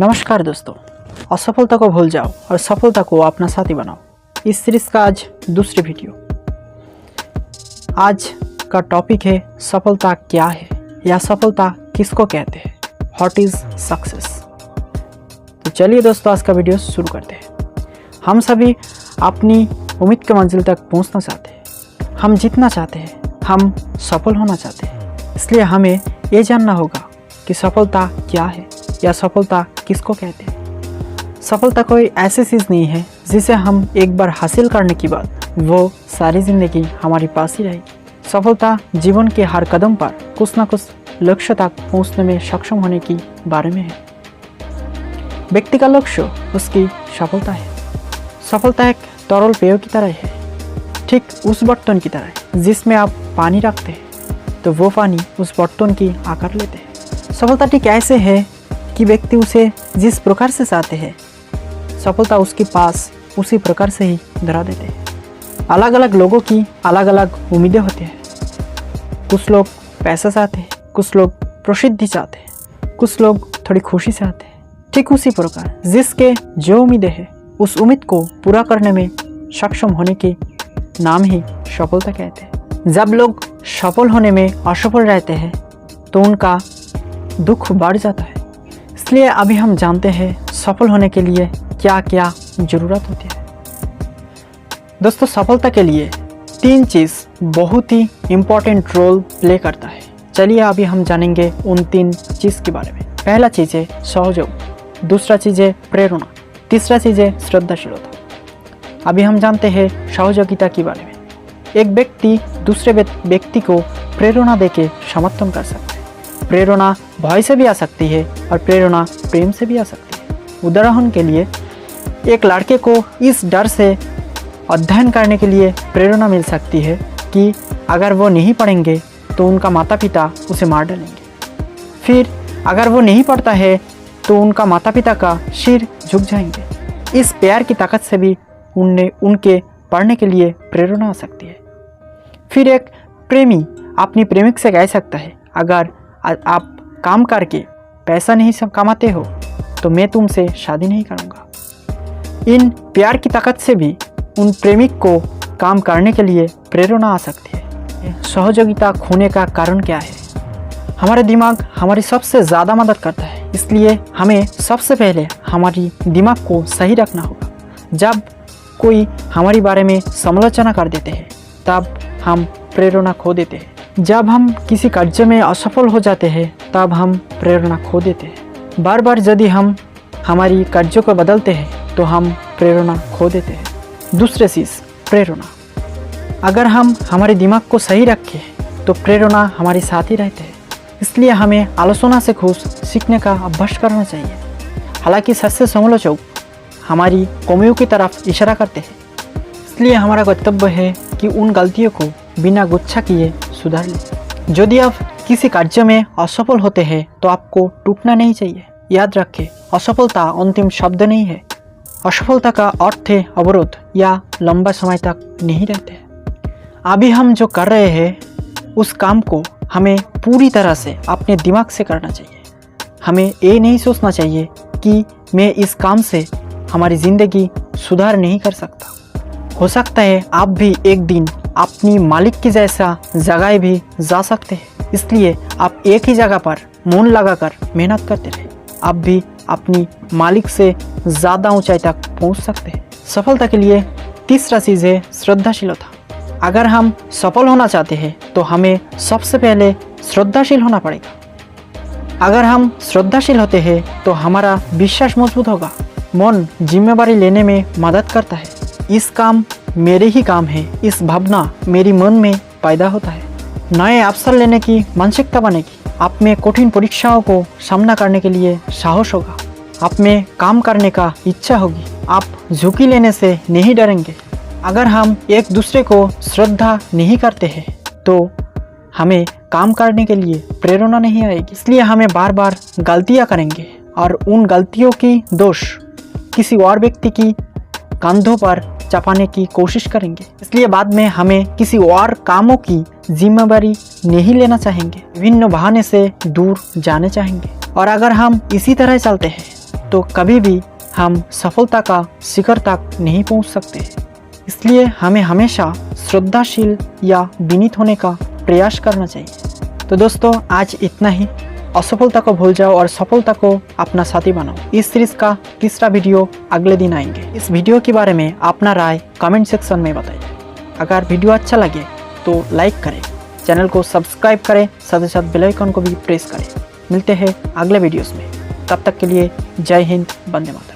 नमस्कार दोस्तों, असफलता को भूल जाओ और सफलता को अपना साथी बनाओ। इस सीरीज का आज दूसरी वीडियो। आज का टॉपिक है सफलता क्या है या सफलता किसको कहते हैं, व्हाट इज सक्सेस। तो चलिए दोस्तों, आज का वीडियो शुरू करते हैं। हम सभी अपनी उम्मीद के मंजिल तक पहुंचना चाहते हैं, हम जीतना चाहते हैं, हम सफल होना चाहते हैं। इसलिए हमें ये जानना होगा कि सफलता क्या है या सफलता किसको कहते हैं। सफलता कोई ऐसी चीज़ नहीं है जिसे हम एक बार हासिल करने के बाद वो सारी ज़िंदगी हमारे पास ही रहेगी। सफलता जीवन के हर कदम पर कुछ ना कुछ लक्ष्य तक पहुंचने में सक्षम होने की बारे में है। व्यक्ति का लक्ष्य उसकी सफलता है। सफलता एक तरल पेय की तरह है, ठीक उस बर्तन की तरह जिसमें आप पानी रखते हैं तो वो पानी उस बर्तन की आकार लेते हैं। सफलता ठीक ऐसे है कि व्यक्ति उसे जिस प्रकार से चाहते हैं, सफलता उसके पास उसी प्रकार से ही धरा देते हैं। अलग अलग लोगों की अलग अलग उम्मीदें होती हैं। कुछ लोग पैसा चाहते हैं, कुछ लोग प्रसिद्धि चाहते हैं, कुछ लोग थोड़ी खुशी चाहते हैं। ठीक उसी प्रकार जिसके जो उम्मीदें हैं, उस उम्मीद को पूरा करने में सक्षम होने के नाम ही सफलता कहते हैं। जब लोग सफल होने में असफल रहते हैं तो उनका दुख बढ़ जाता है। इसलिए अभी हम जानते हैं सफल होने के लिए क्या क्या ज़रूरत होती है। दोस्तों, सफलता के लिए 3 चीज़ बहुत ही इम्पोर्टेंट रोल प्ले करता है। चलिए अभी हम जानेंगे उन 3 चीज़ के बारे में। पहला चीज़ है सहयोग, दूसरा चीज़ है प्रेरणा, तीसरा चीज़ है श्रद्धाशीलता। अभी हम जानते हैं सहयोगिता के बारे में। एक व्यक्ति दूसरे व्यक्ति को प्रेरणा देके समर्थन कर सकता है। प्रेरणा भय से भी आ सकती है और प्रेरणा प्रेम से भी आ सकती है। उदाहरण के लिए, एक लड़के को इस डर से अध्ययन करने के लिए प्रेरणा मिल सकती है कि अगर वो नहीं पढ़ेंगे तो उनका माता पिता उसे मार डालेंगे। फिर अगर वो नहीं पढ़ता है तो उनका माता पिता का सिर झुक जाएंगे। इस प्यार की ताकत से भी उनके पढ़ने के लिए प्रेरणा आ सकती है। फिर एक प्रेमी अपनी प्रेमिक से कह सकता है, अगर आप काम करके पैसा नहीं कमाते हो तो मैं तुमसे शादी नहीं करूँगा। इन प्यार की ताकत से भी उन प्रेमिक को काम करने के लिए प्रेरणा आ सकती है। सहयोगिता खोने का कारण क्या है? हमारे दिमाग हमारी सबसे ज़्यादा मदद करता है, इसलिए हमें सबसे पहले हमारी दिमाग को सही रखना होगा। जब कोई हमारे बारे में समालोचना कर देते हैं तब हम प्रेरणा खो देते हैं। जब हम किसी कार्य में असफल हो जाते हैं तब हम प्रेरणा खो देते हैं। बार बार यदि हम हमारी कार्यों को बदलते हैं तो हम प्रेरणा खो देते हैं। दूसरी चीज़ प्रेरणा। अगर हम हमारे दिमाग को सही रखें तो प्रेरणा हमारे साथ ही रहते हैं। इसलिए हमें आलोचना से खुश सीखने का अभ्यास करना चाहिए। हालांकि सच्चे समालोचक हमारी कमियों की तरफ इशारा करते हैं, इसलिए हमारा कर्तव्य है कि उन गलतियों को बिना गुस्सा किए सुधार लें। यदि आप किसी कार्य में असफल होते हैं तो आपको टूटना नहीं चाहिए। याद रखें, असफलता अंतिम शब्द नहीं है। असफलता का अर्थ है अवरोध या लंबा समय तक नहीं रहते। अभी हम जो कर रहे हैं उस काम को हमें पूरी तरह से अपने दिमाग से करना चाहिए। हमें ये नहीं सोचना चाहिए कि मैं इस काम से हमारी ज़िंदगी सुधार नहीं कर सकता। हो सकता है आप भी एक दिन अपनी मालिक की जैसा जगह भी जा सकते हैं। इसलिए आप एक ही जगह पर मन लगाकर मेहनत करते रहें। आप भी अपनी मालिक से ज़्यादा ऊंचाई तक पहुंच सकते हैं। सफलता के लिए तीसरा चीज़ है श्रद्धाशीलता। अगर हम सफल होना चाहते हैं तो हमें सबसे पहले श्रद्धाशील होना पड़ेगा। अगर हम श्रद्धाशील होते हैं तो हमारा विश्वास मजबूत होगा। मन जिम्मेदारी लेने में मदद करता है। इस काम मेरे ही काम है, इस भावना मेरी मन में पैदा होता है। नए अवसर लेने की मानसिकता बनेगी। आप में कठिन परीक्षाओं को सामना करने के लिए साहस होगा। आप में काम करने का इच्छा होगी। आप झुकी लेने से नहीं डरेंगे। अगर हम एक दूसरे को श्रद्धा नहीं करते हैं तो हमें काम करने के लिए प्रेरणा नहीं आएगी। इसलिए हमें बार बार गलतियां करेंगे और उन गलतियों की दोष किसी और व्यक्ति की कंधों पर चपाने की कोशिश करेंगे। इसलिए बाद में हमें किसी और कामों की जिम्मेदारी नहीं लेना चाहेंगे, विभिन्न बहाने से दूर जाने चाहेंगे। और अगर हम इसी तरह चलते हैं तो कभी भी हम सफलता का शिखर तक नहीं पहुंच सकते। इसलिए हमें हमेशा श्रद्धाशील या विनीत होने का प्रयास करना चाहिए। तो दोस्तों आज इतना ही। असफलता को भूल जाओ और सफलता को अपना साथी बनाओ। इस सीरीज का तीसरा वीडियो अगले दिन आएंगे। इस वीडियो के बारे में अपना राय कमेंट सेक्शन में बताइए। अगर वीडियो अच्छा लगे तो लाइक करें, चैनल को सब्सक्राइब करें, साथ ही साथ बेल आइकन को भी प्रेस करें। मिलते हैं अगले वीडियोस में। तब तक के लिए जय हिंद, वंदे मातरम।